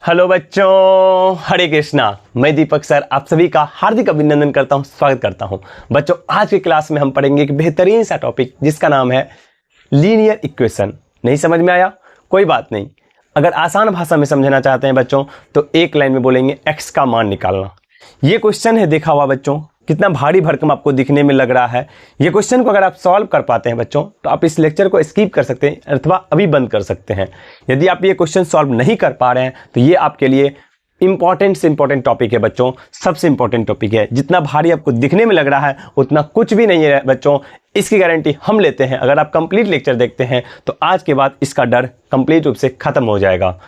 Hello बच्चों, हरे कृष्णा। मैं दीपक sir आप सभी का हार्दिक अभिनंदन करता हूं, स्वागत करता हूं। बच्चों, आज की क्लास में हम पढ़ेंगे एक बेहतरीन सा टॉपिक जिसका नाम है लीनियर इक्वेशन। नहीं समझ में आया? कोई बात नहीं। अगर आसान भाषा में समझना चाहते हैं बच्चों तो एक लाइन में बोलेंगे x का मान निकालना। ये क्वेश्चन है, देखा हुआ बच्चों, कितना भारी भरकम आपको दिखने में लग रहा है। ये क्वेश्चन को अगर आप सॉल्व कर पाते हैं बच्चों तो आप इस लेक्चर को स्किप कर सकते हैं अथवा अभी बंद कर सकते हैं। यदि आप ये क्वेश्चन सॉल्व नहीं कर पा रहे हैं तो ये आपके लिए इंपॉर्टेंट से इंपॉर्टेंट टॉपिक है बच्चों, सबसे इंपॉर्टेंट टॉपिक है। जितना भारी आपको दिखने में लग रहा है उतना कुछ भी नहीं है बच्चों, इसकी गारंटी हम लेते हैं। अगर आप कंप्लीट लेक्चर देखते हैं तो आज के बाद इसका डर कंप्लीट रूप से खत्म हो जाएगा।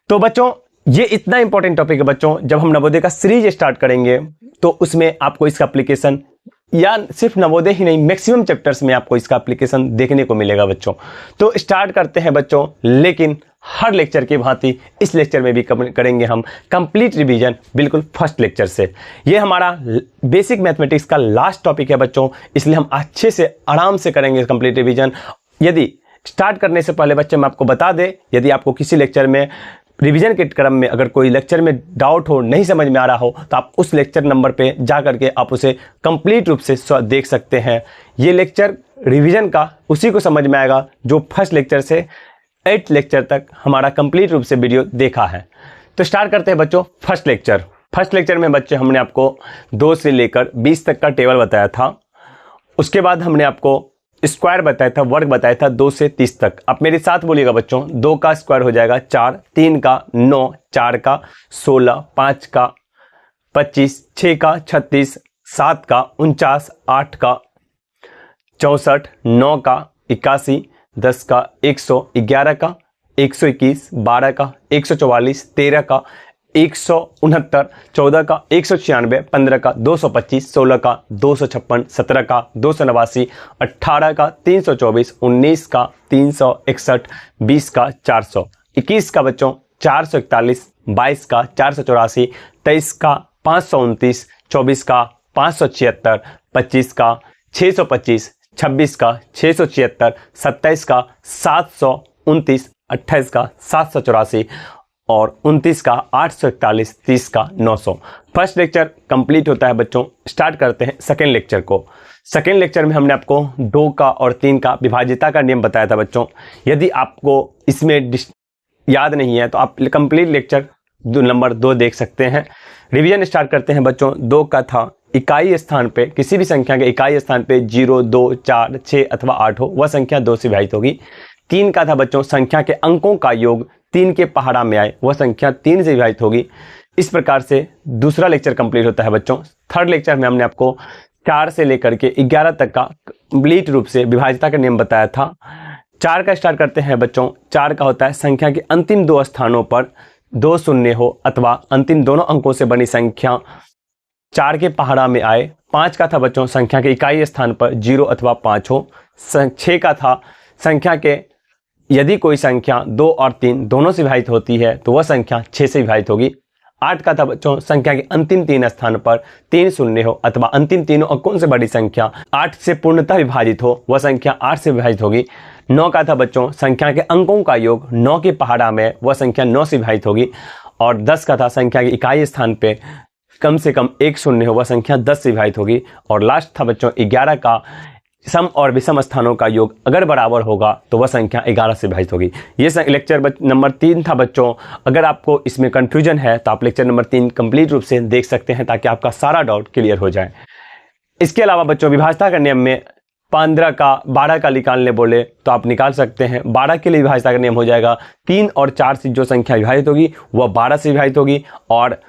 तो बच्चों, ये इतना इंपॉर्टेंट टॉपिक है बच्चों, जब हम नवोदय का सीरीज स्टार्ट करेंगे तो उसमें आपको इसका एप्लीकेशन, या सिर्फ नवोदय ही नहीं, मैक्सिमम चैप्टर्स में आपको इसका एप्लीकेशन देखने को मिलेगा बच्चों। तो स्टार्ट करते हैं बच्चों, लेकिन हर लेक्चर की भांति इस लेक्चर में भी करेंगे हम कंप्लीट रिवीजन, बिल्कुल फर्स्ट लेक्चर से। ये हमारा बेसिक मैथमेटिक्स का लास्ट टॉपिक है बच्चों, इसलिए हम अच्छे से आराम से करेंगे कंप्लीट रिवीजन। यदि स्टार्ट करने से पहले बच्चे मैं आपको बता दें, यदि आपको किसी लेक्चर में रिवीजन के क्रम में अगर कोई लेक्चर में डाउट हो, नहीं समझ में आ रहा हो, तो आप उस लेक्चर नंबर पे जा करके आप उसे कंप्लीट रूप से देख सकते हैं। ये लेक्चर रिवीजन का उसी को समझ में आएगा जो फर्स्ट लेक्चर से 8th लेक्चर तक हमारा कंप्लीट रूप से वीडियो देखा है। तो स्टार्ट करते हैं बच्चों फर्स्ट लेक्चर। फर्स्ट लेक्चर में बच्चे हमने आपको 2 से लेकर 20 तक का टेबल बताया था। उसके बाद हमने आपको स्क्वायर बताया था, वर्ग बताया था 2 से 30 तक। आप मेरे साथ बोलिएगा बच्चों, 2 का स्क्वायर हो जाएगा 4, 3 का 9, 4 का 16, 5 का 25, 6 का 36, 7 का 49, 8 का 64, 9 का 81, 10 का 100, 11 का 121, 12 का 144, 13 का 169, 14 का 196, 15 का 225, 16 का 256, 17 का 289, 18 का 324, 19 का 361, 20 का 400, 21 का बच्चों 441, 22 का 484, 23 का 529, 24 का 576, 25 का 625, 26 का 676, 27 का 729, 28 का 784 और 29 का 841, 30 का 900। फर्स्ट लेक्चर कंप्लीट होता है बच्चों। स्टार्ट करते हैं सेकेंड लेक्चर को। सेकेंड लेक्चर में हमने आपको 2 का और 3 का विभाज्यता का नियम बताया था बच्चों। यदि आपको इसमें याद नहीं है तो आप कंप्लीट लेक्चर नंबर 2 देख सकते हैं। रिवीजन स्टार्ट करते हैं बच्चों। 2 का था इकाई स्थान पे, किसी भी संख्या के इकाई स्थान पे 0, 2, 4, 6 अथवा 8 हो, वह संख्या 2 से विभाजित होगी। 3 का था बच्चों संख्या के अंकों का योग 3 के पहाड़ा में आए, वह संख्या 3 से विभाजित होगी। इस प्रकार से दूसरा लेक्चर कंप्लीट होता है बच्चों। थर्ड लेक्चर में हमने आपको 4 से लेकर के 11 तक का कंप्लीट रूप से विभाज्यता का नियम बताया था। 4 का स्टार्ट करते हैं बच्चों। 4 का होता है संख्या के अंतिम 2 स्थानों पर 2 शून्य हो अथवा अंतिम दोनों अंकों से बनी संख्या 4 के पहाड़ा में आए। 5 का था बच्चों संख्या के इकाई स्थान पर 0 अथवा 5 हो। 6 का था संख्या के यदि कोई संख्या 2 और 3 दोनों से विभाजित होती है तो वह संख्या 6 से विभाजित होगी। 8 का था बच्चों संख्या के अंतिम 3 स्थान पर 3 शून्य हो अथवा अंतिम तीनों अंकों से बड़ी संख्या 8 से पूर्णतः विभाजित हो, वह संख्या 8 से विभाजित होगी। 9 का था बच्चों संख्या के अंकों का योग 9 के पहाड़ा में, वह संख्या 9 से विभाजित होगी। और 10 का था संख्या के इकाई स्थान पे कम से कम 1 शून्य हो, वह संख्या 10 से विभाजित होगी। और लास्ट था बच्चों 11 का सम और विषम स्थानों का योग अगर बराबर होगा तो वह संख्या 11 से विभाजित होगी। ये लेक्चर नंबर 3 था बच्चों। अगर आपको इसमें कंफ्यूजन है तो आप लेक्चर नंबर 3 कंप्लीट रूप से देख सकते हैं ताकि आपका सारा डाउट क्लियर हो जाए। इसके अलावा बच्चों विभाज्यता के नियम में 15 का 12 का निकालने बोले तो आप निकाल सकते हैं। 12 के लिए विभाज्यता का नियम हो जाएगा 3 और 4 से जो संख्या विभाजित होगी वह 12 से विभाजित होगी। और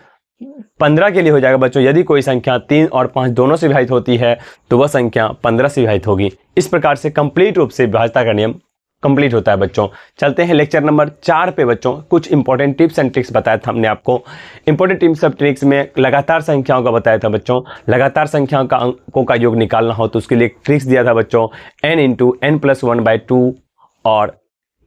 15 के लिए हो जाएगा बच्चों यदि कोई संख्या 3 और 5 दोनों से विभाजित होती है तो वह संख्या 15 से विभाजित होगी। इस प्रकार से कंप्लीट रूप से विभाज्यता का नियम कंप्लीट होता है बच्चों। चलते हैं लेक्चर नंबर 4 पे बच्चों। कुछ इंपॉर्टेंट टिप्स एंड ट्रिक्स बताया था हमने आपको। इंपॉर्टेंट टिप्स एंड ट्रिक्स में लगातार संख्याओं का बताया था बच्चों। लगातार संख्याओं का अंकों का योग निकालना हो तो उसके लिए ट्रिक्स दिया था बच्चों, n × n + 1/2 और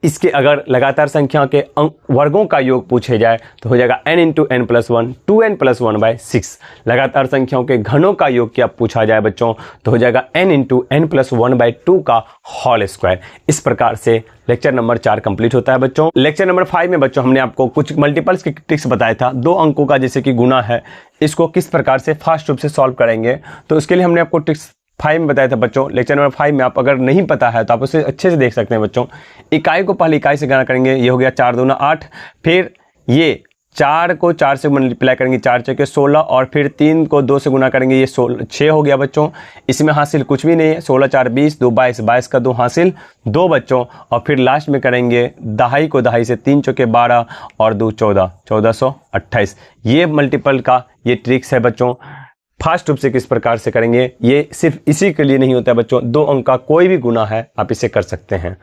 इसके अगर लगातार संख्या के वर्गों का योग पूछे जाए तो हो जाएगा n into n plus one, 2n+1/6। लगातार संख्याओं के घनों का योग क्या पूछा जाए बच्चों तो हो जाएगा n इंटू n+1/2 का होल स्क्वायर। इस प्रकार से लेक्चर नंबर 4 कंप्लीट होता है बच्चों। लेक्चर नंबर 5 में बच्चों हमने आपको कुछ मल्टीपल्स के ट्रिक्स बताया था। 2 अंकों का जैसे कि गुना है, इसको किस प्रकार से फास्ट रूप से सॉल्व करेंगे, तो उसके लिए हमने आपको ट्रिक्स 5 में बताया था बच्चों। लेक्चर नंबर 5 में आप अगर नहीं पता है तो आप उसे अच्छे से देख सकते हैं बच्चों। इकाई को पहले इकाई से गुणा करेंगे, ये हो गया 4 दूना 8, फिर ये 4 को 4 से मल्टीप्लाई करेंगे, 4 चौके 16, और फिर 3 को 2 से गुना करेंगे, ये 6 हो गया बच्चों। इसमें हासिल कुछ भी नहीं है, 16 4 20, 2 22, 22 का 2 हासिल 2 बच्चों। और फिर लास्ट में करेंगे दहाई को दहाई से, 3 चौके 12 और 2 14, 1428। ये मल्टीपल का ये ट्रिक्स है बच्चों। फास्ट रूप से किस प्रकार से करेंगे, ये सिर्फ इसी के लिए नहीं होता है बच्चों, 2 अंक का कोई भी गुना है आप इसे कर सकते हैं।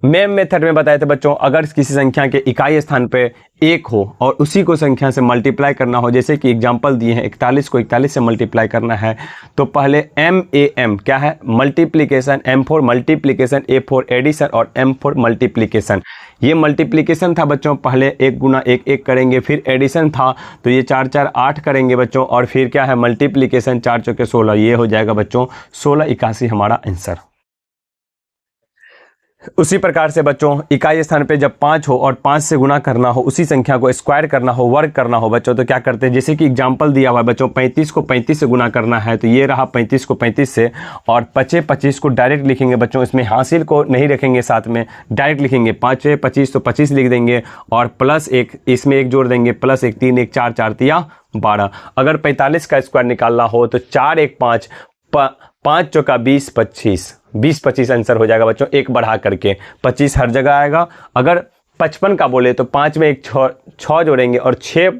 मैम मेथड में बताए थे बच्चों, अगर किसी संख्या के इकाई स्थान पे 1 हो और उसी को संख्या से मल्टीप्लाई करना हो, जैसे कि एग्जांपल दिए हैं 41 को 41 से मल्टीप्लाई करना है, तो पहले MAM क्या है, multiplication, M for multiplication, A for addition और M फॉर मल्टीप्लिकेशन। ये मल्टीप्लिकेशन था बच्चों, पहले 1 गुना 1 1 करेंगे, फिर एडिशन था तो ये 4 4 8 करेंगे बच्चों, और फिर क्या है मल्टीप्लिकेशन, 4 चौके 16, ये हो जाएगा बच्चों 1681 हमारा आंसर। उसी प्रकार से बच्चों इकाई स्थान पे जब 5 हो और 5 से गुना करना हो, उसी संख्या को स्क्वायर करना हो, वर्ग करना हो बच्चों, तो क्या करते हैं, जैसे कि एग्जांपल दिया हुआ है बच्चों, 35 को 35 से गुना करना है, तो ये रहा 35 को 35 से, और 5 25 को डायरेक्ट लिखेंगे बच्चों, इसमें हासिल को नहीं रखेंगे, साथ में डायरेक्ट लिखेंगे 5 25 तो 25 लिख देंगे, और प्लस 1 इसमें 1 जोड़ देंगे, प्लस 1 3 1 4 4 तिया 12। अगर 45 का स्क्वायर निकालना हो तो 4 1 5, 5 चौका 20 25, 20 25 आंसर हो जाएगा बच्चों, 1 बढ़ा करके 25 हर जगह आएगा। अगर 55 का बोले तो 5 में 1 6 जोड़ेंगे, और 6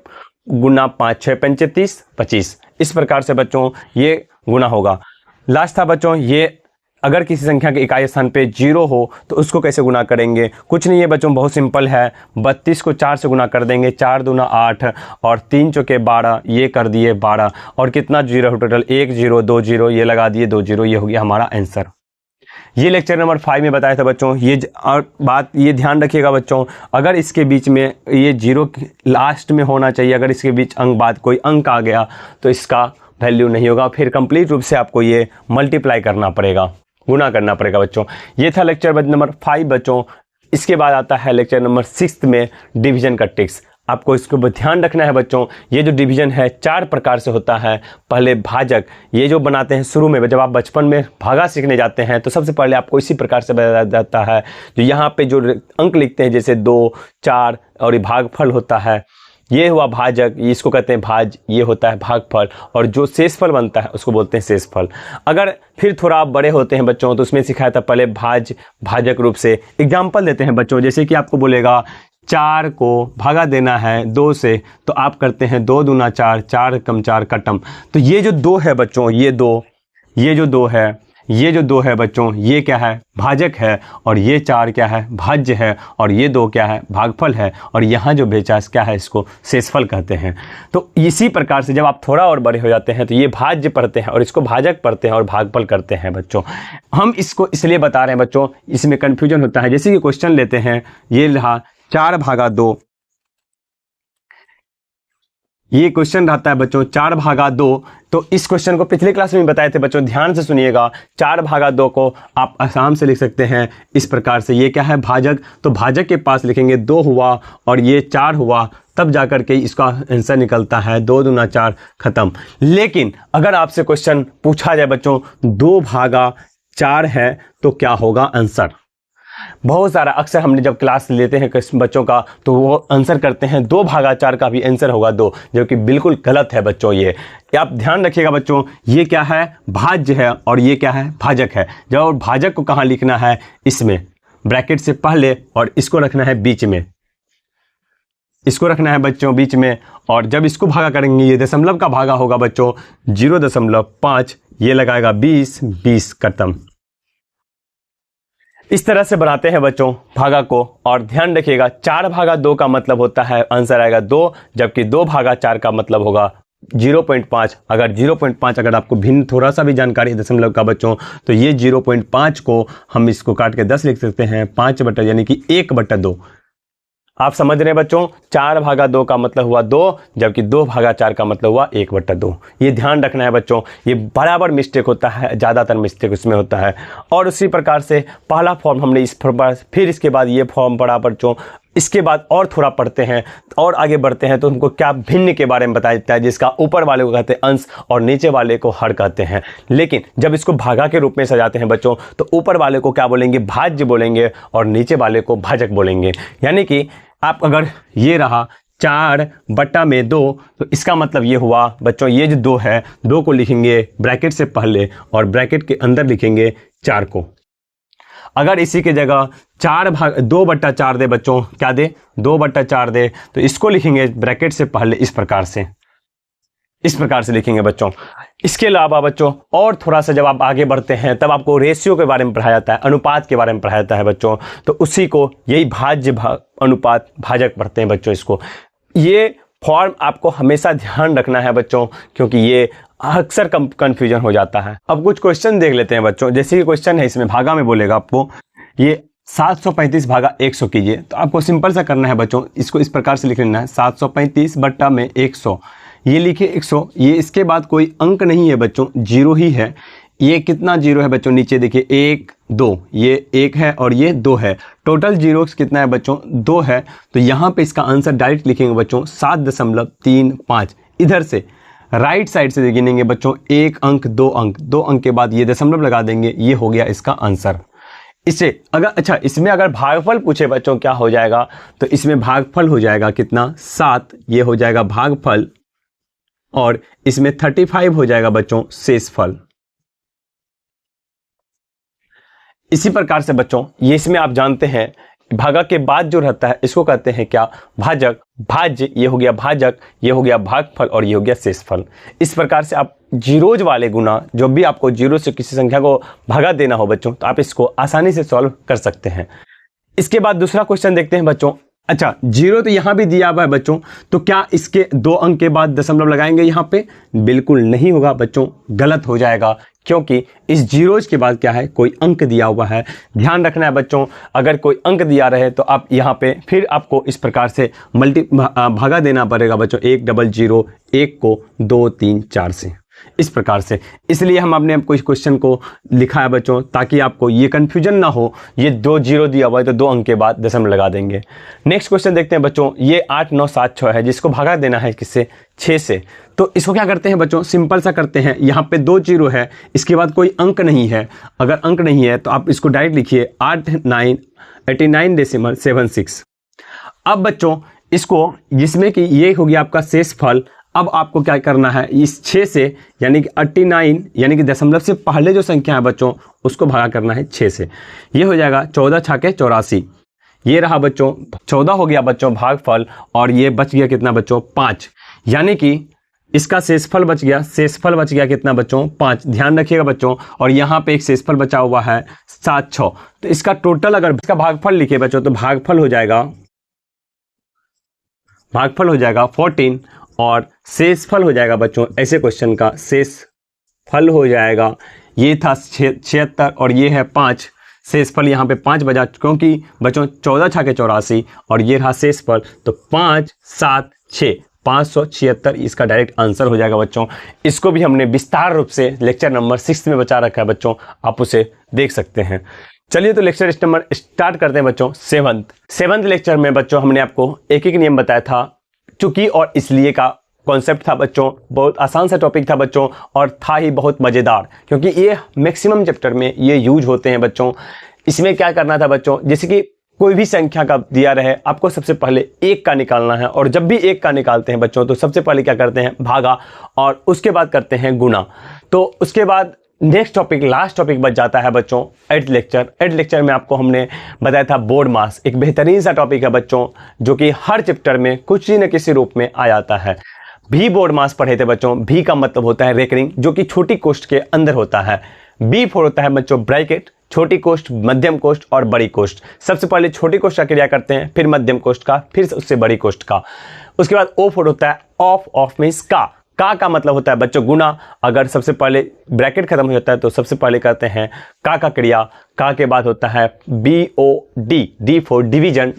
गुना 5 6 पंचे 30 25। इस प्रकार से बच्चों ये गुना होगा। लास्ट था बच्चों, ये अगर किसी संख्या के इकाई स्थान पे 0 हो तो उसको कैसे गुना करेंगे, कुछ नहीं है बच्चों, बहुत सिंपल है। 32 को 4 से गुना कर देंगे, 4 दूना 8 और 3 चौके 12, ये कर दिए 12, और कितना जीरो है टोटल, 1 0 2 0, ये लगा दिए 2 0, ये हो गया हमारा आंसर। ये लेक्चर नंबर 5 में बताया था बच्चों। ये और बात ये ध्यान रखिएगा बच्चों, अगर इसके बीच में ये 0 लास्ट में होना चाहिए, अगर इसके बीच अंक बाद कोई अंक आ गया तो इसका वैल्यू नहीं होगा, फिर कंप्लीट रूप से आपको ये मल्टीप्लाई करना पड़ेगा, गुना करना पड़ेगा बच्चों। ये था लेक्चर नंबर 5 बच्चों। इसके बाद आता है लेक्चर नंबर 6 में डिवीजन का ट्रिक्स। आपको इसको ध्यान रखना है बच्चों। ये जो डिवीजन है 4 प्रकार से होता है। पहले भाजक, ये जो बनाते हैं शुरू में, जब आप बचपन में भागा सीखने जाते हैं तो सबसे पहले आपको इसी प्रकार से बताया जाता है। जो यहाँ पे जो अंक लिखते हैं जैसे 2 4 और ये भागफल होता है, ये हुआ भाजक, इसको कहते हैं भाज, ये होता है भागफल, और जो शेषफल बनता है उसको बोलते हैं शेषफल। अगर फिर थोड़ा आप बड़े होते हैं बच्चों तो उसमें सिखाया था पहले भाजक रूप से। एग्जाम्पल देते हैं बच्चों, जैसे कि आपको बोलेगा 4 को भागा देना है 2 से, तो आप करते हैं 2 दूना 4, 4 कम 4 कटम। तो ये जो 2 है बच्चों, ये जो 2 है बच्चों, ये क्या है, भाजक है, और ये 4 क्या है, भाज्य है, और ये 2 क्या है, भागफल है, और यहाँ जो बेचा क्या है, इसको शेषफल कहते हैं। तो इसी प्रकार से जब आप थोड़ा और बड़े हो जाते हैं तो ये भाज्य पढ़ते हैं और इसको भाजक पढ़ते हैं और भागफल करते हैं बच्चों। हम इसको इसलिए बता रहे हैं बच्चों, इसमें कन्फ्यूजन होता है। जैसे कि क्वेश्चन लेते हैं, ये रहा 4 भागा 2, ये क्वेश्चन रहता है बच्चों 4 भागा 2। तो इस क्वेश्चन को पिछले क्लास में बताए थे बच्चों, ध्यान से सुनिएगा। 4 भागा 2 को आप आसाम से लिख सकते हैं इस प्रकार से, ये क्या है, भाजक। तो भाजक के पास लिखेंगे 2 हुआ और ये 4 हुआ, तब जाकर के इसका आंसर निकलता है 2 दूना 4 खत्म। लेकिन अगर आपसे क्वेश्चन पूछा जाए बच्चों 2 भागा 4 है तो क्या होगा आंसर। बहुत सारा अक्सर हमने जब क्लास लेते हैं बच्चों का तो वो आंसर करते हैं 2 भागा 4 का भी आंसर होगा 2, जो कि बिल्कुल गलत है बच्चों। ये आप ध्यान रखिएगा बच्चों, ये क्या है, भाज्य है, और ये क्या है, भाजक है। जब भाजक को कहाँ लिखना है, इसमें ब्रैकेट से पहले, और इसको रखना है बीच में, इसको रखना है बच्चों बीच में। और जब इसको भागा करेंगे, ये दशमलव का भागा होगा बच्चों 0.5, ये लगाएगा 20 खत्म। इस तरह से बनाते हैं बच्चों भागा को। और ध्यान रखिएगा 4 भागा 2 का मतलब होता है आंसर आएगा 2, जबकि 2 भागा 4 का मतलब होगा 0.5, अगर 0.5 अगर आपको भिन्न थोड़ा सा भी जानकारी है दशमलव का बच्चों, तो ये 0.5 को हम इसको काट के 10 लिख सकते हैं, 5 बटा यानी कि 1/2। आप समझ रहे हैं बच्चों, 4/2 का मतलब हुआ 2, जबकि 2/4 का मतलब हुआ 1/2। ये ध्यान रखना है बच्चों, ये बराबर मिस्टेक होता है, ज़्यादातर मिस्टेक उसमें होता है। और उसी प्रकार से पहला फॉर्म हमने इस फिर इसके बाद ये फॉर्म पढ़ा बच्चों। इसके बाद और थोड़ा पढ़ते हैं और आगे बढ़ते हैं तो उनको क्या भिन्न के बारे में बताया जाता है, जिसका ऊपर वाले को कहते हैं अंश और नीचे वाले को हर कहते हैं। लेकिन जब इसको भागा के रूप में सजाते हैं बच्चों, तो ऊपर वाले को क्या बोलेंगे, भाज्य बोलेंगे, और नीचे वाले को भाजक बोलेंगे। यानी कि आप अगर ये रहा 4/2, तो इसका मतलब ये हुआ बच्चों, ये जो 2 है, 2 को लिखेंगे ब्रैकेट से पहले और ब्रैकेट के अंदर लिखेंगे 4 को। अगर इसी के जगह 2/4 दे बच्चों, क्या दे, 2/4 दे, तो इसको लिखेंगे ब्रैकेट से पहले इस प्रकार से लिखेंगे बच्चों। इसके अलावा बच्चों और थोड़ा सा जब आप आगे बढ़ते हैं तब आपको रेशियो के बारे में पढ़ाया जाता है, अनुपात के बारे में पढ़ाया जाता है बच्चों। तो उसी को यही भाज्य अनुपात भाजक पढ़ते हैं बच्चों। इसको ये फॉर्म आपको हमेशा ध्यान रखना है बच्चों, क्योंकि ये अक्सर कंफ्यूजन हो जाता है। अब कुछ क्वेश्चन देख लेते हैं बच्चों। जैसे कि क्वेश्चन है, इसमें भागा में बोलेगा आपको ये 735 भागा 100 कीजिए। तो आपको सिंपल सा करना है बच्चों, इसको इस प्रकार से लिख लेना है, 735 बट्टा में 100, ये लिखिए 100। ये इसके बाद कोई अंक नहीं है बच्चों, 0 ही है। ये कितना 0 है बच्चों, नीचे देखिए 1 2, ये 1 है और ये 2 है, टोटल जीरोस कितना है बच्चों, 2 है। तो यहाँ पे इसका आंसर डायरेक्ट लिखेंगे बच्चों 7.35। इधर से राइट साइड से गिनेंगे बच्चों, 1 अंक 2 अंक, 2 अंक के बाद ये दशमलव लगा देंगे, ये हो गया इसका आंसर। इससे अगर अच्छा इसमें अगर भागफल पूछे बच्चों क्या हो जाएगा, तो इसमें भागफल हो जाएगा कितना, 7, ये हो जाएगा भागफल, और इसमें 35 हो जाएगा बच्चों शेषफल। इसी प्रकार से बच्चों ये इसमें आप जानते हैं भागा के बाद जो रहता है इसको कहते हैं क्या, भाजक, भाज्य, ये हो गया भाजक, ये हो गया भागफल, और ये हो गया शेषफल। इस प्रकार से आप जीरोज वाले गुना, जो भी आपको जीरो से किसी संख्या को भागा देना हो बच्चों, तो आप इसको आसानी से सॉल्व कर सकते हैं। इसके बाद दूसरा क्वेश्चन देखते हैं बच्चों। अच्छा, 0 तो यहां भी दिया हुआ है बच्चों, तो क्या इसके 2 अंक के बाद दशमलव लगाएंगे यहां पे, बिल्कुल नहीं होगा बच्चों, गलत हो जाएगा, क्योंकि इस जीरोज के बाद क्या है, कोई अंक दिया हुआ है। ध्यान रखना है बच्चों, अगर कोई अंक दिया रहे तो आप यहाँ पे फिर आपको इस प्रकार से भागा देना पड़ेगा बच्चों, 100 1 को 2 3 4 से, इस प्रकार से। इसलिए हम आपने आपको इस क्वेश्चन को लिखा है बच्चों, ताकि आपको ये कंफ्यूजन ना हो, ये 2 0 दिया हुआ है तो 2 अंक के बाद दशमलव लगा देंगे। नेक्स्ट क्वेश्चन देखते हैं बच्चों। ये 8 9 7 6 है, जिसको भागा देना है किससे, 6 से। तो इसको क्या करते हैं बच्चों, सिंपल सा करते हैं। यहाँ पे 2 0 है, इसके बाद कोई अंक नहीं है। अगर अंक नहीं है तो आप इसको डायरेक्ट लिखिए 89.76। अब बच्चों इसको, जिसमें कि ये हो गया आपका शेषफल, अब आपको क्या करना है, इस 6 से यानी कि 89 यानी कि दशमलव से पहले जो संख्या है बच्चों उसको भागा करना है 6 से। ये हो जाएगा 14 छाके 84, ये रहा बच्चों 14 हो गया बच्चों भागफल, और ये बच गया कितना बच्चों, 5, यानी कि इसका शेषफल बच गया। शेषफल बच गया कितना बच्चों, 5। ध्यान रखिएगा बच्चों, और यहाँ पे एक शेषफल बचा हुआ है 7 6। तो इसका टोटल अगर इसका भागफल लिखे बच्चों, तो भागफल हो जाएगा 14, और शेषफल हो जाएगा बच्चों, ऐसे क्वेश्चन का शेषफल हो जाएगा, ये था 76 और ये है 5। शेषफल यहाँ पे 5 बजा, क्योंकि बच्चों 14 छाके 84 और ये रहा शेषफल, तो 5 7 6 576 इसका डायरेक्ट आंसर हो जाएगा बच्चों। इसको भी हमने विस्तार रूप से लेक्चर नंबर 6 में बचा रखा है बच्चों, आप उसे देख सकते हैं। चलिए तो लेक्चर नंबर स्टार्ट करते हैं बच्चों। 7th लेक्चर में बच्चों हमने आपको एक नियम बताया था, चूंकि और इसलिए का कॉन्सेप्ट था बच्चों। बहुत आसान सा टॉपिक था बच्चों, और था ही बहुत मज़ेदार, क्योंकि ये मैक्सिमम चैप्टर में ये यूज होते हैं बच्चों। इसमें क्या करना था बच्चों, जैसे कि कोई भी संख्या का दिया रहे, आपको सबसे पहले 1 का निकालना है, और जब भी 1 का निकालते हैं बच्चों तो सबसे पहले क्या करते हैं, भागा, और उसके बाद करते हैं गुना। तो उसके बाद नेक्स्ट टॉपिक, लास्ट टॉपिक बच जाता है बच्चों 8th लेक्चर में आपको हमने बताया था बोर्ड मास। एक बेहतरीन सा टॉपिक है बच्चों, जो कि हर चैप्टर में कुछ न किसी रूप में आ जाता है। भी बोर्ड मास पढ़े थे बच्चों। भी का मतलब होता है रेकरिंग, जो कि छोटी कोष्ठ के अंदर होता है। B4 होता है बच्चों ब्रैकेट, छोटी कोष्ठ, मध्यम कोष्ठ और बड़ी कोष्ठ। सबसे पहले छोटी कोष्ठ का क्रिया करते हैं, फिर मध्यम कोष्ठ का, फिर उससे बड़ी कोष्ठ का। उसके बाद O4 होता है ऑफ मीन्स का, का मतलब होता है बच्चों गुना। अगर सबसे पहले ब्रैकेट खत्म हो जाता है तो सबसे पहले करते हैं का क्रिया। का के बाद होता है BOD, D फॉर डिवीजन,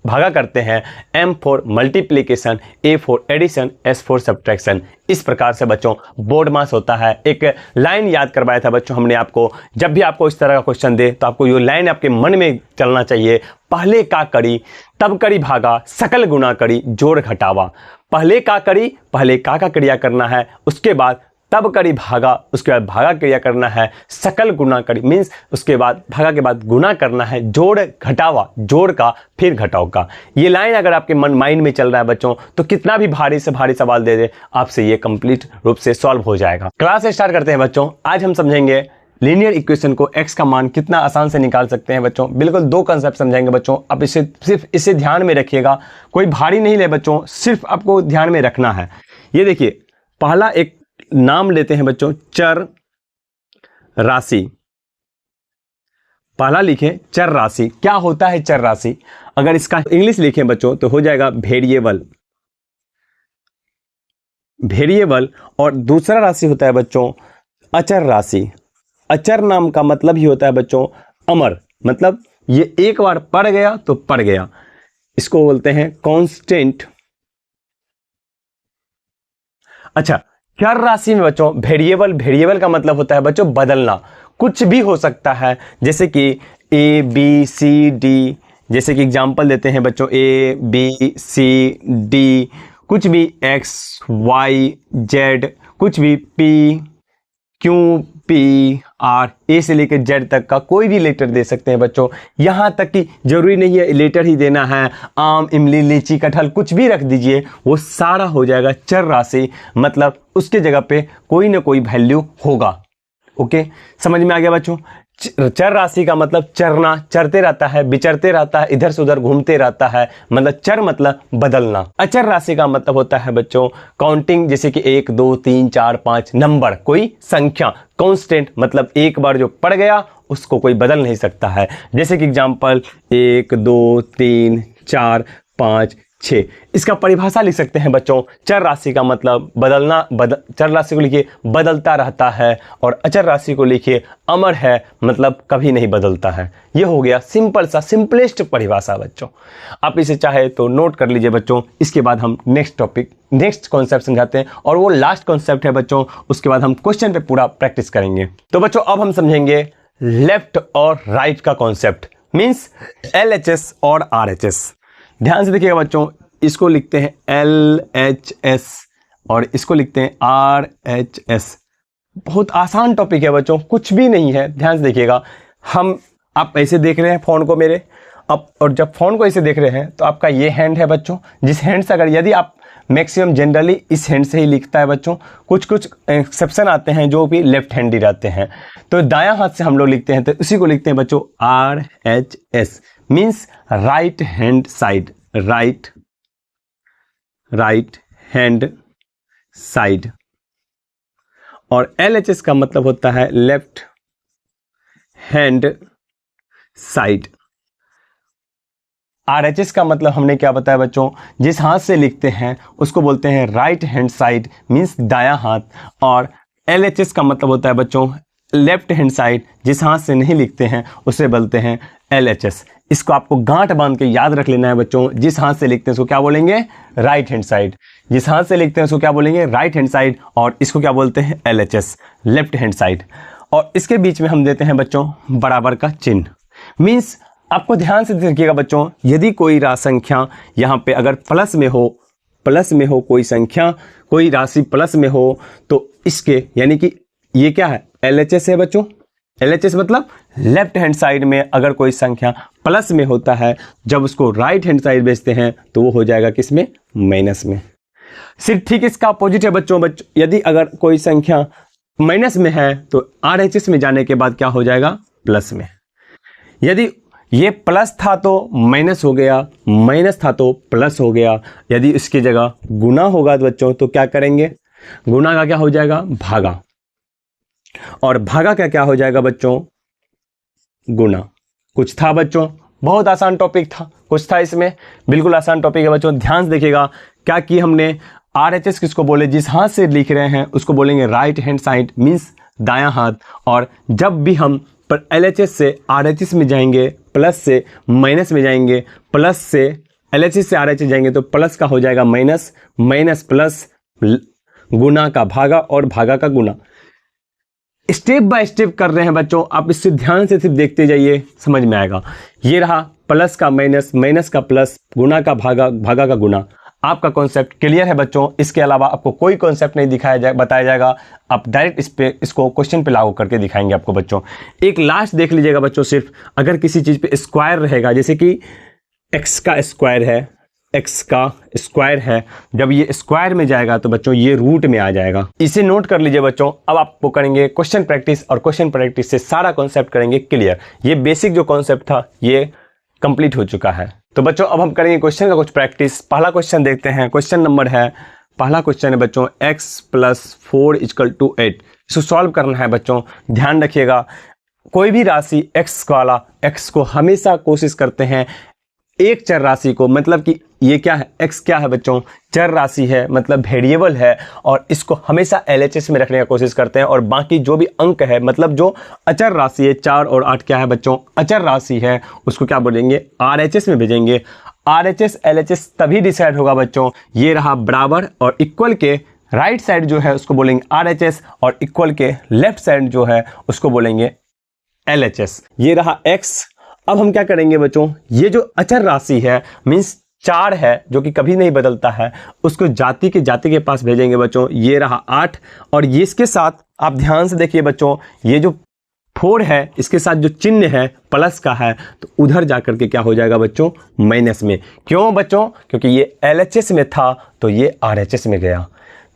भागा करते हैं, M for multiplication, A for addition, S for subtraction. इस प्रकार से बच्चों बोर्ड मास होता है। एक लाइन याद करवाया था बच्चों हमने आपको, जब भी आपको इस तरह का क्वेश्चन दे तो आपको ये लाइन आपके मन में चलना चाहिए। पहले का करी, तब करी भागा, सकल गुना करी, जोड़ घटावा। पहले का करी, पहले का क्रिया करना है, उसके बाद तब करी भागा, उसके बाद भागा क्रिया करना है, सकल गुना करी मीन्स उसके बाद भागा के बाद गुना करना है, जोड़ घटावा, जोड़ का फिर घटाव का। ये लाइन अगर आपके माइंड में चल रहा है बच्चों तो कितना भी भारी से भारी सवाल दे दे आपसे ये कंप्लीट रूप से सॉल्व हो जाएगा। क्लास स्टार्ट करते हैं बच्चों। आज हम समझेंगे लीनियर इक्वेशन को x का मान कितना आसान से निकाल सकते हैं बच्चों। बिल्कुल 2 कंसेप्ट समझाएंगे बच्चों। आप सिर्फ इसे ध्यान में रखिएगा, कोई भारी नहीं ले बच्चों, सिर्फ आपको ध्यान में रखना है। ये देखिए, पहला एक नाम लेते हैं बच्चों, चर राशि। पहला लिखें चर राशि। क्या होता है चर राशि? अगर इसका इंग्लिश लिखें बच्चों तो हो जाएगा वेरिएबल। वेरिएबल। और दूसरा राशि होता है बच्चों अचर राशि। अचर नाम का मतलब ही होता है बच्चों अमर, मतलब ये एक बार पढ़ गया तो पढ़ गया। इसको बोलते हैं कांस्टेंट। अच्छा, चर राशि में बच्चों वेरिएबल, वेरिएबल का मतलब होता है बच्चों बदलना। कुछ भी हो सकता है, जैसे कि ABCD, जैसे कि एग्जांपल देते हैं बच्चों ABCD, कुछ भी XYZ, कुछ भी PQPR, A से लेकर Z तक का कोई भी लेटर दे सकते हैं बच्चों। यहां तक कि जरूरी नहीं है लेटर ही देना है, आम, इमली, लीची, कटहल कुछ भी रख दीजिए, वो सारा हो जाएगा चर राशि। मतलब उसके जगह पे कोई ना कोई वैल्यू होगा। ओके, समझ में आ गया बच्चों? चर राशि का मतलब चरना, चरते रहता है, विचरते रहता है, इधर से उधर घूमते रहता है, मतलब चर मतलब बदलना। अचर राशि का मतलब होता है बच्चों काउंटिंग, जैसे कि 1 2 3 4 5 नंबर, कोई संख्या। कांस्टेंट मतलब एक बार जो पढ़ गया उसको कोई बदल नहीं सकता है। जैसे कि एग्जांपल 1 2 3 4 5 6। इसका परिभाषा लिख सकते हैं बच्चों, चर राशि का मतलब बदलना, चर राशि को लिखिए बदलता रहता है, और अचर राशि को लिखिए अमर है, मतलब कभी नहीं बदलता है। ये हो गया सिंपल सा, सिंपलेस्ट परिभाषा बच्चों। आप इसे चाहे तो नोट कर लीजिए बच्चों। इसके बाद हम नेक्स्ट टॉपिक, नेक्स्ट कॉन्सेप्ट समझाते हैं, और वो लास्ट कॉन्सेप्ट है बच्चों। उसके बाद हम क्वेश्चन पे पूरा प्रैक्टिस करेंगे। तो बच्चों अब हम समझेंगे लेफ्ट और राइट का कॉन्सेप्ट, मीन्स LHS और RHS। ध्यान से देखिएगा बच्चों, इसको लिखते हैं LHS और इसको लिखते हैं RHS। बहुत आसान टॉपिक है बच्चों, कुछ भी नहीं है। ध्यान से देखिएगा, आप ऐसे देख रहे हैं फोन को मेरे, अब और जब फोन को ऐसे देख रहे हैं तो आपका ये हैंड है बच्चों, जिस हैंड से अगर यदि आप मैक्सिमम जनरली इस हैंड से ही लिखता है बच्चों, कुछ एक्सेप्शन आते हैं जो भी लेफ्ट हैंडी रहते हैं, तो दायां हाथ से हम लोग लिखते हैं, तो इसी को लिखते हैं बच्चों RHS, means right hand side, right hand side. और LHS का मतलब होता है लेफ्ट हैंड साइड। RHS का मतलब हमने क्या बताया बच्चों, जिस हाथ से लिखते हैं उसको बोलते हैं राइट हैंड साइड, मीन्स दायां हाथ। और LHS का मतलब होता है बच्चों लेफ्ट हैंड साइड, जिस हाथ से नहीं लिखते हैं उसे बोलते हैं LHS। इसको आपको गांठ बांध के याद रख लेना है बच्चों। जिस हाथ से लिखते हैं उसको क्या बोलेंगे, राइट हैंड साइड। जिस हाथ से लिखते हैं उसको क्या बोलेंगे, राइट हैंड साइड। और इसको क्या बोलते हैं, LHS, लेफ्ट हैंड साइड। और इसके बीच में हम देते हैं बच्चों बराबर का चिन्ह। मीन्स आपको ध्यान से देखिएगा बच्चों, यदि कोई संख्या यहाँ पे अगर प्लस में हो कोई संख्या, कोई राशि प्लस में हो, तो इसके यानी कि ये क्या है, LHS है बच्चों। LHS मतलब लेफ्ट हैंड साइड में अगर कोई संख्या प्लस में होता है, जब उसको राइट हैंड साइड भेजते हैं तो वो हो जाएगा किसमें, माइनस में। सिर्फ ठीक इसका अपोजिट है बच्चों, यदि अगर कोई संख्या माइनस में है तो RHS में जाने के बाद क्या हो जाएगा, प्लस में। यदि ये प्लस था तो माइनस हो गया, माइनस था तो प्लस हो गया। यदि इसकी जगह गुना होगा तो बच्चों तो क्या करेंगे, गुना का क्या हो जाएगा, भागा। और भागा का क्या हो जाएगा बच्चों, गुना। कुछ था बच्चों, बहुत आसान टॉपिक था, कुछ था इसमें, बिल्कुल आसान टॉपिक है बच्चों। ध्यान से देखिएगा क्या कि हमने RHS किसको बोले, जिस हाथ से लिख रहे हैं उसको बोलेंगे राइट हैंड साइड, मीन्स दायां हाथ। और जब भी हम LHS से RHS में जाएंगे, प्लस से माइनस में जाएंगे, प्लस से LHS से RHS जाएंगे तो प्लस का हो जाएगा माइनस, माइनस प्लस, गुना का भागा और भागा का गुना। स्टेप बाय स्टेप कर रहे हैं बच्चों, आप इससे ध्यान से सिर्फ देखते जाइए, समझ में आएगा। ये रहा प्लस का माइनस, माइनस का प्लस, गुना का भागा, भागा का गुना। आपका कॉन्सेप्ट क्लियर है बच्चों। इसके अलावा आपको कोई कॉन्सेप्ट नहीं बताया जाएगा, आप डायरेक्ट इसको क्वेश्चन पे लागू करके दिखाएंगे आपको बच्चों। एक लास्ट देख लीजिएगा बच्चों, सिर्फ अगर किसी चीज़ पे स्क्वायर रहेगा, जैसे कि x का स्क्वायर है, x का स्क्वायर है, जब ये स्क्वायर में जाएगा तो बच्चों ये रूट में आ जाएगा। इसे नोट कर लीजिए बच्चों। अब आपको करेंगे क्वेश्चन प्रैक्टिस, और क्वेश्चन प्रैक्टिस से सारा कॉन्सेप्ट करेंगे क्लियर। ये बेसिक जो कॉन्सेप्ट था ये कंप्लीट हो चुका है। तो बच्चों अब हम करेंगे क्वेश्चन का कुछ प्रैक्टिस। पहला क्वेश्चन देखते हैं। क्वेश्चन नंबर है, पहला क्वेश्चन है बच्चों, x + 4 = 8। इसको सॉल्व करना है बच्चों। ध्यान रखिएगा, कोई भी राशि x वाला, x को हमेशा कोशिश करते हैं एक चर राशि को, मतलब कि ये क्या है, x क्या है बच्चों, चर राशि है, मतलब वेरिएबल है, और इसको हमेशा LHS में रखने की कोशिश करते हैं। और बाकी जो भी अंक है, मतलब जो अचर राशि है, 4 और 8 क्या है बच्चों, अचर राशि है, उसको क्या बोलेंगे, RHS में भेजेंगे। RHS LHS तभी डिसाइड होगा बच्चों, ये रहा बराबर और इक्वल के राइट साइड जो है उसको बोलेंगे RHS, और इक्वल के लेफ्ट साइड जो है उसको बोलेंगे LHS। ये रहा x। अब हम क्या करेंगे बच्चों, ये जो अचर राशि है, मीन्स 4 है, जो कि कभी नहीं बदलता है, उसको जाति के पास भेजेंगे बच्चों। ये रहा 8, और ये इसके साथ आप ध्यान से देखिए बच्चों, ये जो 4 है इसके साथ जो चिन्ह है प्लस का है, तो उधर जाकर के क्या हो जाएगा बच्चों, माइनस में। क्यों बच्चों, क्योंकि ये LHS में था तो ये RHS में गया।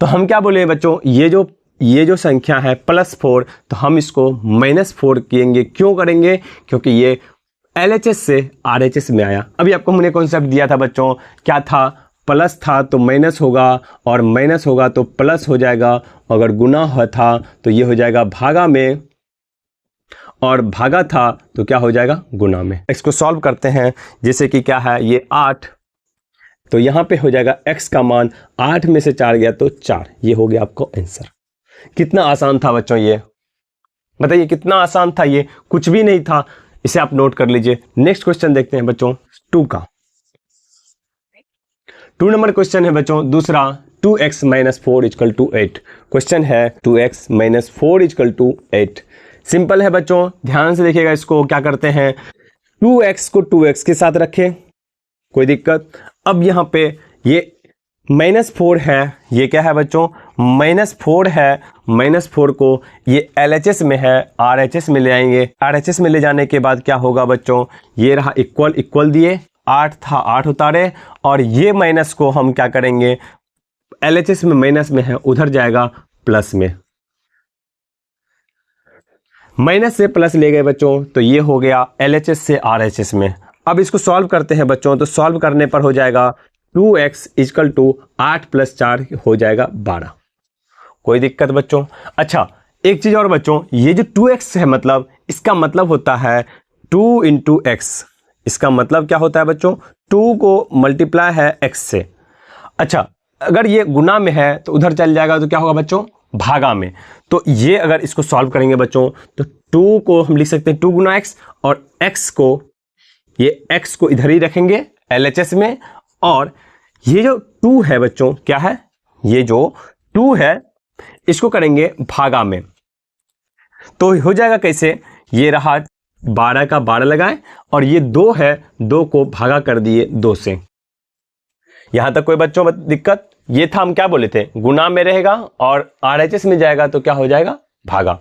तो हम क्या बोले बच्चों, ये जो संख्या है +4, तो हम इसको -4 करेंगे। क्यों करेंगे, क्योंकि ये LHS से RHS में आया। अभी आपको हमने कॉन्सेप्ट दिया था बच्चों, क्या था, प्लस था तो माइनस होगा, और माइनस होगा तो प्लस हो जाएगा, अगर गुना था तो ये हो जाएगा भागा में, और भागा था तो क्या हो जाएगा, गुना में। इसको सॉल्व करते हैं। जैसे कि क्या है, ये 8, तो यहाँ पे हो जाएगा x का मान 8 में से 4 गया तो 4, ये हो गया आपको आंसर। कितना आसान था बच्चों, ये बताइए कितना आसान था, ये कुछ भी नहीं था। इसे आप नोट कर लीजिए। नेक्स्ट क्वेश्चन देखते हैं बच्चों, 2 का। 2 नंबर क्वेश्चन है बच्चों दूसरा, 2x - 4 = 8। क्वेश्चन है 2x - 4 = 8। सिंपल है बच्चों, ध्यान से देखिएगा। इसको क्या करते हैं, 2x को 2x के साथ रखें, कोई दिक्कत। अब यहाँ पे ये -4 है, ये क्या है बच्चों, -4 है। -4 को ये LHS में है, RHS में ले आएंगे। RHS में ले जाने के बाद क्या होगा बच्चों, ये रहा इक्वल दिए, 8 था 8 उतारे, और ये माइनस को हम क्या करेंगे, LHS में माइनस में है, उधर जाएगा प्लस में। माइनस से प्लस ले गए बच्चों, तो ये हो गया LHS से RHS में। अब इसको सॉल्व करते हैं बच्चों, तो सॉल्व करने पर हो जाएगा 2x = 8 + 4 हो जाएगा 12। कोई दिक्कत बच्चों। अच्छा एक चीज और बच्चों, ये जो 2x है, मतलब इसका मतलब होता है 2 × x। इसका मतलब क्या होता है बच्चों, 2 को मल्टीप्लाई है x से। अच्छा अगर ये गुना में है तो उधर चल जाएगा, तो क्या होगा बच्चों, भागा में। तो ये अगर इसको सॉल्व करेंगे बच्चों, तो 2 को हम लिख सकते हैं 2 × x, और x को, ये x को इधर ही रखेंगे LHS में, और ये जो 2 है बच्चों, क्या है, ये जो 2 है इसको करेंगे भागा में। तो हो जाएगा कैसे, ये रहा 12 का 12 लगाएं, और ये 2 है, 2 को भागा कर दिए 2 से। यहां तक कोई बच्चों दिक्कत। ये था, हम क्या बोले थे, गुना में रहेगा और RHS में जाएगा तो क्या हो जाएगा, भागा।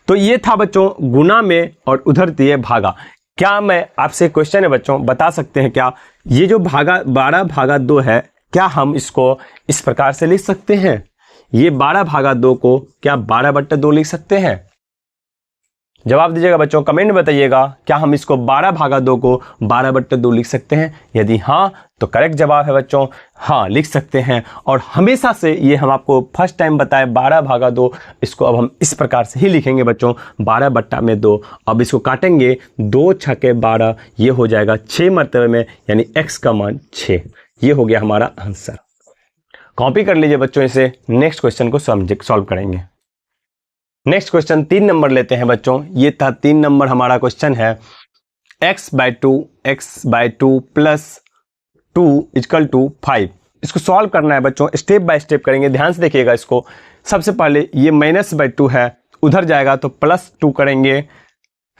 तो ये था बच्चों गुना में, और उधर दिए भागा। क्या मैं आपसे क्वेश्चन है बच्चों, बता सकते हैं क्या, ये जो भागा 12/2 है, क्या हम इसको इस प्रकार से लिख सकते हैं, ये 12/2 को क्या 12/2 लिख सकते हैं? जवाब दीजिएगा बच्चों, कमेंट में बताइएगा, क्या हम इसको 12/2 को 12/2 लिख सकते हैं? यदि हाँ तो करेक्ट जवाब है बच्चों, हाँ लिख सकते हैं। और हमेशा से ये हम आपको फर्स्ट टाइम बताए 12/2, इसको अब हम इस प्रकार से ही लिखेंगे बच्चों, 12/2। अब इसको काटेंगे, 2 × 6 = 12, ये हो जाएगा 6 मरतबे में, यानी x का मान 6। ये हो गया हमारा आंसर। कॉपी कर लीजिए बच्चों इसे। नेक्स्ट क्वेश्चन को सॉल्व करेंगे। नेक्स्ट क्वेश्चन 3 नंबर लेते हैं बच्चों। ये था 3 नंबर हमारा क्वेश्चन है। x/2 plus 2 equal to 5। इसको सॉल्व करना है बच्चों, स्टेप बाय स्टेप करेंगे, ध्यान से देखिएगा इसको। सबसे पहले ये -/2 है, उधर जाएगा तो +2 करेंगे,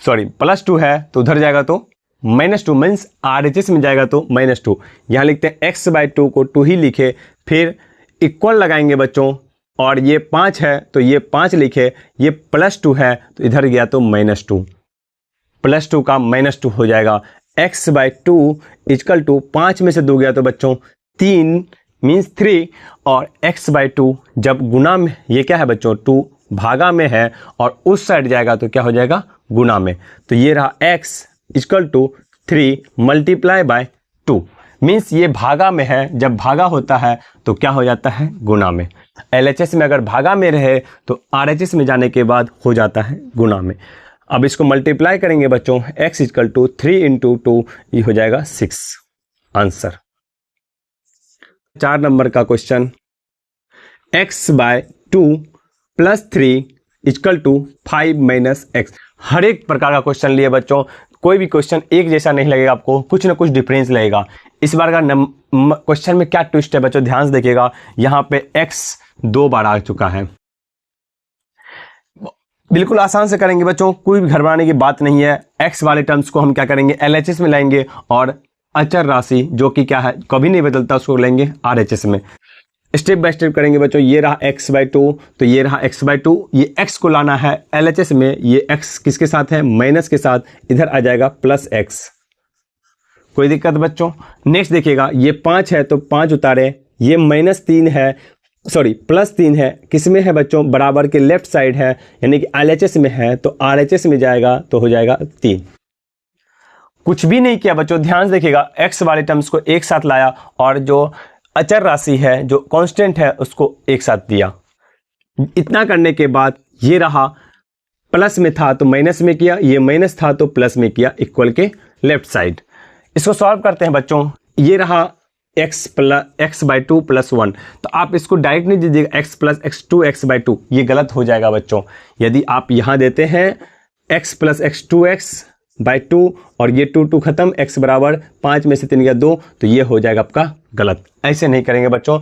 सॉरी +2 है तो उधर जाएगा तो -2, मीन्स RHS में जाएगा तो -2। यहाँ लिखते हैं x/2 को 2 ही लिखे, फिर इक्वल लगाएंगे बच्चों, और ये 5 है तो ये 5 लिखे, ये +2 है तो इधर गया तो -2, +2 का -2 हो जाएगा। x/2 इक्वल टू 5 में से 2 गया तो बच्चों 3 मीन्स 3, और x/2 जब गुना में, ये क्या है बच्चों 2 भागा में है और उस साइड जाएगा तो क्या हो जाएगा गुना में। तो ये रहा x equal to 3 multiply by 2, means ये भागा में है, जब भागा होता है तो क्या हो जाता है गुना में। LHS में अगर भागा में रहे तो RHS में जाने के बाद हो जाता है गुना में। अब इसको मल्टीप्लाई करेंगे बच्चों, x इक्वल टू 3 × 2, ये हो जाएगा 6 आंसर। 4 नंबर का question, x/2 plus 3 equal to 5 - x। हर एक प्रकार का क्वेश्चन लिए बच्चों, कोई भी क्वेश्चन एक जैसा नहीं लगेगा आपको, कुछ ना कुछ डिफरेंस लगेगा। इस बार का क्वेश्चन में क्या ट्विस्ट है बच्चों, ध्यान से देखिएगा। यहाँ पे x 2 बार आ चुका है। बिल्कुल आसान से करेंगे बच्चों, कोई भी घबराने की बात नहीं है। x वाले टर्म्स को हम क्या करेंगे LHS में लाएंगे, और अचर राशि जो कि क्या है कभी नहीं बदलता उसको लेंगे RHS में। स्टेप बाय स्टेप करेंगे बच्चों। ये रहा x/2 तो ये रहा x/2, ये x को लाना है LHS में, ये x किसके साथ है माइनस के साथ, इधर आ जाएगा +x। कोई दिक्कत बच्चों। नेक्स्ट देखिएगा, ये 5 है तो 5 उतारे, ये -3 है, सॉरी +3 है, किस में है बच्चों बराबर के लेफ्ट साइड है, यानी कि LHS में है तो RHS में जाएगा तो हो जाएगा 3। कुछ भी नहीं किया बच्चों, ध्यान से देखिएगा। x वाले टर्म्स को एक साथ लाया और जो अचर राशि है जो कांस्टेंट है उसको एक साथ दिया। इतना करने के बाद ये रहा प्लस में था तो माइनस में किया, ये माइनस था तो प्लस में किया, इक्वल के लेफ्ट साइड। इसको सॉल्व करते हैं बच्चों। ये रहा x/2 + 1, तो आप इसको डायरेक्ट नहीं दीजिएगा x + x2 x/2, ये गलत हो जाएगा बच्चों। यदि आप यहाँ देते हैं x + x2 x/2 और ये 2 खत्म, x बराबर 5 में से 3 गया 2, तो ये हो जाएगा आपका गलत। ऐसे नहीं करेंगे बच्चों।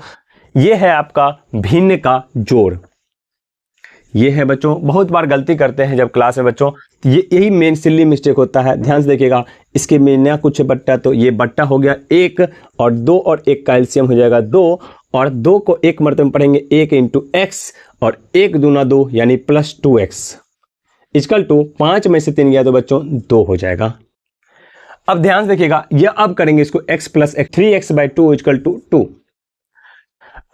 ये है आपका भिन्न का जोड़। ये है बच्चों, बहुत बार गलती करते हैं जब क्लास में बच्चों, यही मेन सिली मिस्टेक होता है। ध्यान से देखिएगा, इसके में नया कुछ बट्टा तो ये बट्टा हो गया 1 और 2 और 1 का एलसीएम हो जाएगा 2, और 2 को 1 मरतबे में पढ़ेंगे 1 × x और 1 दूना 2 यानी +2x इक्वल टू 5 में से 3 गया तो बच्चों 2 हो जाएगा। अब ध्यान से देखिएगा, ये अब करेंगे इसको x + x 3x/2 equal to 2।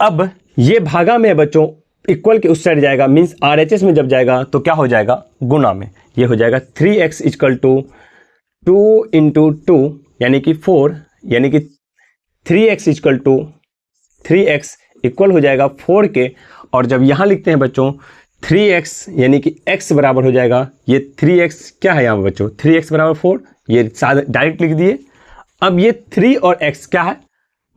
अब ये भागा में है बच्चों, इक्वल के उस साइड जाएगा, मीन्स RHS में जब जाएगा तो क्या हो जाएगा गुना में। ये हो जाएगा 3x इक्वल टू 2 × 2 यानी कि 4, यानी कि 3x equal to 3x equal हो जाएगा 4 के, और जब यहाँ लिखते हैं बच्चों 3x यानी कि x बराबर हो जाएगा, ये 3x क्या है यहाँ बच्चों 3x बराबर 4, ये डायरेक्ट लिख दिए। अब ये 3 और x क्या है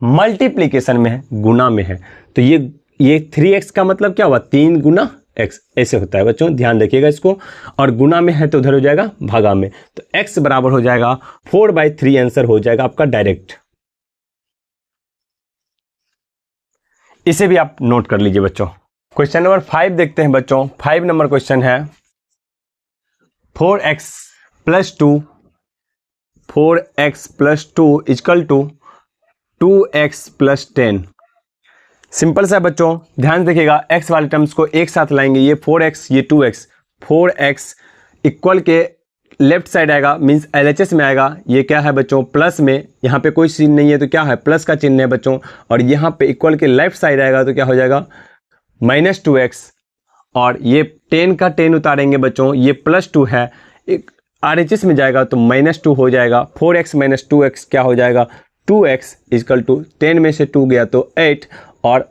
मल्टीप्लीकेशन में है, गुना में है, तो ये 3x का मतलब क्या हुआ 3 × x, ऐसे होता है बच्चों, ध्यान रखिएगा इसको। और गुना में है तो उधर हो जाएगा भागा में, तो x बराबर हो जाएगा 4/3 आंसर हो जाएगा आपका डायरेक्ट। इसे भी आप नोट कर लीजिए बच्चों। क्वेश्चन नंबर 5 देखते हैं बच्चों। 5 नंबर क्वेश्चन है 4x + 2 equal to 2x + 10। Simple सा बच्चों, ध्यान देखिएगा, x वाले टर्म्स को एक साथ लाएंगे, ये 4x ये 2x, 4x इक्वल के लेफ्ट साइड आएगा, मीन्स LHS में आएगा। ये क्या है बच्चों प्लस में, यहाँ पे कोई चिन्ह नहीं है तो क्या है प्लस का चिन्ह है बच्चों, और यहाँ पे इक्वल के लेफ्ट साइड आएगा तो क्या हो जाएगा -2x, और ये 10 का 10 उतारेंगे बच्चों, ये +2 है, RHS में जाएगा तो -2 हो जाएगा। 4x - 2x क्या हो जाएगा 2x इक्वल टू 10 में से 2 गया तो 8, और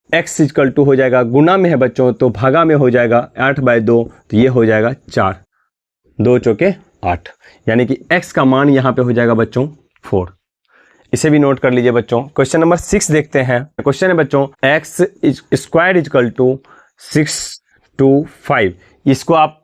x इक्वल टू हो जाएगा गुना में है बच्चों तो भागा में हो जाएगा 8/2, तो ये हो जाएगा 4, 2 × 4 = 8, यानी कि x का मान यहाँ पे हो जाएगा बच्चों 4। इसे भी नोट कर लीजिए बच्चों। क्वेश्चन नंबर 6 देखते हैं। क्वेश्चन है बच्चों x square is equal to 6 to 5। इसको आप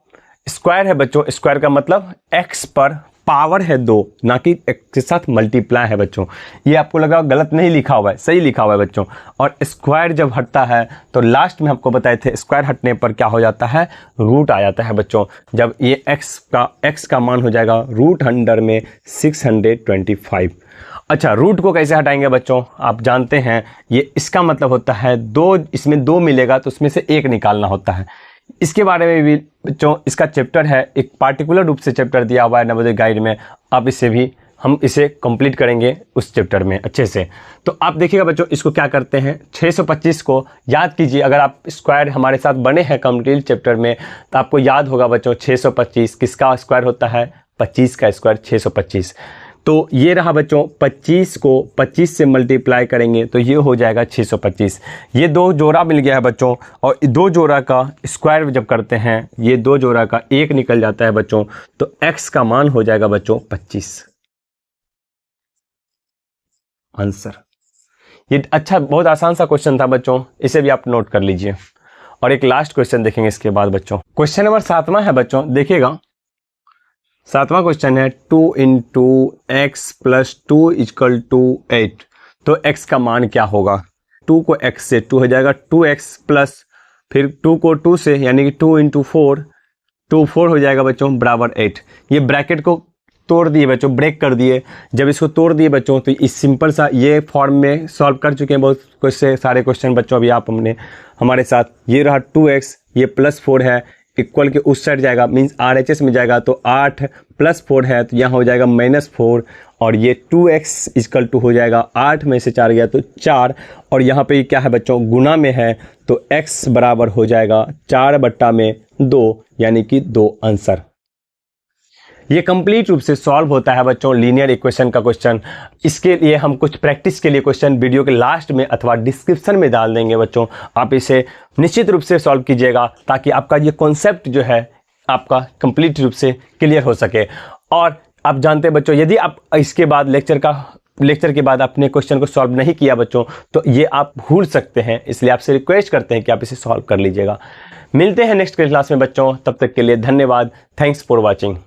स्क्वायर है बच्चों, स्क्वायर का मतलब x पर पावर है 2, ना कि x के साथ मल्टीप्लाई है बच्चों। ये आपको लगा गलत नहीं लिखा हुआ है, सही लिखा हुआ है बच्चों। और स्क्वायर जब हटता है तो लास्ट में आपको बताए थे स्क्वायर हटने पर क्या हो जाता है, रूट आ जाता है बच्चों। जब ये x का मान हो जाएगा रूट अंडर में 625। अच्छा, रूट को कैसे हटाएंगे बच्चों, आप जानते हैं ये इसका मतलब होता है 2, इसमें 2 मिलेगा तो उसमें से 1 निकालना होता है। इसके बारे में भी बच्चों इसका चैप्टर है, एक पार्टिकुलर रूप से चैप्टर दिया हुआ है नवोदय गाइड में। आप इसे भी हम इसे कंप्लीट करेंगे उस चैप्टर में अच्छे से। तो आप देखिएगा बच्चों, इसको क्या करते हैं, 625 को याद कीजिए। अगर आप स्क्वायर हमारे साथ बने हैं कंप्लीट चैप्टर में तो आपको याद होगा बच्चों 625 किसका स्क्वायर होता है, 25 का स्क्वायर 625। तो ये रहा बच्चों, 25 को 25 से मल्टीप्लाई करेंगे तो ये हो जाएगा 625। ये 2 जोड़ा मिल गया है बच्चों, और 2 जोड़ा का स्क्वायर जब करते हैं ये 2 जोड़ा का 1 निकल जाता है बच्चों। तो x का मान हो जाएगा बच्चों 25 आंसर। ये अच्छा बहुत आसान सा क्वेश्चन था बच्चों, इसे भी आप नोट कर लीजिए। और एक लास्ट क्वेश्चन देखेंगे इसके बाद बच्चों। क्वेश्चन नंबर 7वां है बच्चों, देखिएगा 7वां क्वेश्चन है 2 into x plus 2 is equal to 8। तो x का मान क्या होगा, 2 को x से 2 हो जाएगा 2x प्लस फिर 2 को 2 से यानी कि 2 इंटू 4, 4 हो जाएगा बच्चों बराबर 8। ये ब्रैकेट को तोड़ दिए बच्चों, ब्रेक कर दिए। जब इसको तोड़ दिए बच्चों तो इस सिंपल सा ये फॉर्म में सॉल्व कर चुके हैं बहुत क्वेश्चन, सारे क्वेश्चन बच्चों अभी आप हमने हमारे साथ। ये रहा 2x, ये प्लस 4 है, इक्वल के उस साइड जाएगा मीन्स RHS में जाएगा तो 8 प्लस 4 है तो यहाँ हो जाएगा -4। और ये 2x इजकल टू हो जाएगा 8 में से 4 गया तो 4। और यहाँ पे क्या है बच्चों, गुना में है तो x बराबर हो जाएगा 4/2 यानी कि 2 आंसर। ये कंप्लीट रूप से सॉल्व होता है बच्चों लीनियर इक्वेशन का क्वेश्चन। इसके लिए हम कुछ प्रैक्टिस के लिए क्वेश्चन वीडियो के लास्ट में अथवा डिस्क्रिप्शन में डाल देंगे बच्चों। आप इसे निश्चित रूप से सॉल्व कीजिएगा ताकि आपका ये कॉन्सेप्ट जो है आपका कंप्लीट रूप से क्लियर हो सके। और आप जानते हैं बच्चों, यदि आप इसके बाद लेक्चर के बाद अपने क्वेश्चन को सॉल्व नहीं किया बच्चों तो ये आप भूल सकते हैं, इसलिए आपसे रिक्वेस्ट करते हैं कि आप इसे सॉल्व कर लीजिएगा। मिलते हैं नेक्स्ट क्लास में बच्चों, तब तक के लिए धन्यवाद। Thanks for watching.